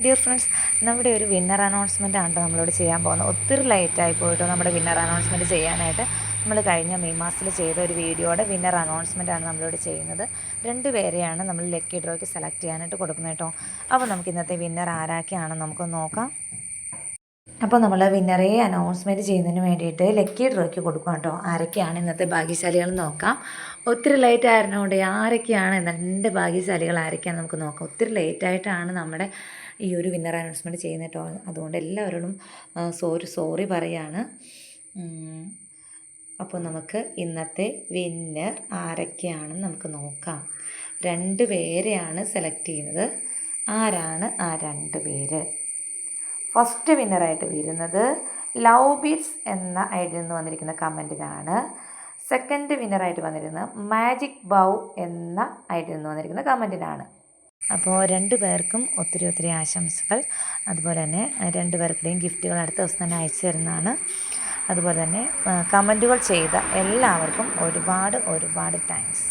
Dear friends, നമ്മുടെ ഒരു winner announcement ആണ് നമ്മളിവിടെ ചെയ്യാൻ പോകുന്നത്. ഒത്തിരി ലേറ്റായി പോയിട്ടോ നമ്മുടെ വിന്നർ അനൗൺസ്മെൻറ്റ് ചെയ്യാനായിട്ട്. നമ്മൾ കഴിഞ്ഞ മെയ് മാസത്തിൽ ചെയ്ത ഒരു വീഡിയോയുടെ വിന്നർ അനൗൺസ്മെൻ്റ് ആണ് നമ്മളിവിടെ ചെയ്യുന്നത്. 2 പേരെയാണ് നമ്മൾ ലക്കി ഡ്രോയ്ക്ക് സെലക്ട് ചെയ്യാനായിട്ട് കൊടുക്കുന്നത് കേട്ടോ. അപ്പോൾ നമുക്ക് ഇന്നത്തെ വിന്നർ ആരൊക്കെയാണെന്ന് നമുക്കൊന്ന് നോക്കാം. അപ്പോൾ നമ്മൾ വിന്നറെ അനൗൺസ്മെൻറ്റ് ചെയ്യുന്നതിന് വേണ്ടിയിട്ട് ലക്കി ഡ്രോയ്ക്ക് കൊടുക്കാം കേട്ടോ. ആരൊക്കെയാണ് ഇന്നത്തെ ഭാഗ്യശാലികൾ നോക്കാം. ഒത്തിരി ലേറ്റ് ആയിരുന്നതുകൊണ്ട് ആരൊക്കെയാണ് ഇന്നത്തെ ഭാഗ്യശാലികൾ ആരൊക്കെയാണ് നമുക്ക് നോക്കാം. ഒത്തിരി ലേറ്റായിട്ടാണ് നമ്മുടെ ഈ ഒരു വിന്നർ അനൗൺസ്മെൻറ്റ് ചെയ്യുന്നത് കേട്ടോ. അതുകൊണ്ട് എല്ലാവരോടും സോറി പറയാണ്. അപ്പോൾ നമുക്ക് ഇന്നത്തെ വിന്നർ ആരൊക്കെയാണെന്ന് നമുക്ക് നോക്കാം. 2 പേരെയാണ് സെലക്ട് ചെയ്യുന്നത്. ആരാണ് ആ 2 പേര്? ഫസ്റ്റ് വിന്നറായിട്ട് വരുന്നത് ലവ് ബീറ്റ്സ് എന്ന ഐഡിയിൽ നിന്ന് വന്നിരിക്കുന്ന കമൻറ്റിനാണ്. സെക്കൻഡ് വിന്നറായിട്ട് വന്നിരുന്നത് മാജിക് ബൗ എന്ന ഐഡിയിൽ നിന്ന് വന്നിരിക്കുന്ന കമൻറ്റിനാണ്. അപ്പോൾ 2 പേർക്കും ഒത്തിരി ആശംസകൾ. അതുപോലെ തന്നെ 2 പേർക്കുടെയും ഗിഫ്റ്റുകൾ അടുത്ത ദിവസം തന്നെ അയച്ചു തരുന്നതാണ്. അതുപോലെ തന്നെ കമൻറ്റുകൾ ചെയ്ത എല്ലാവർക്കും ഒരുപാട് താങ്ക്സ്.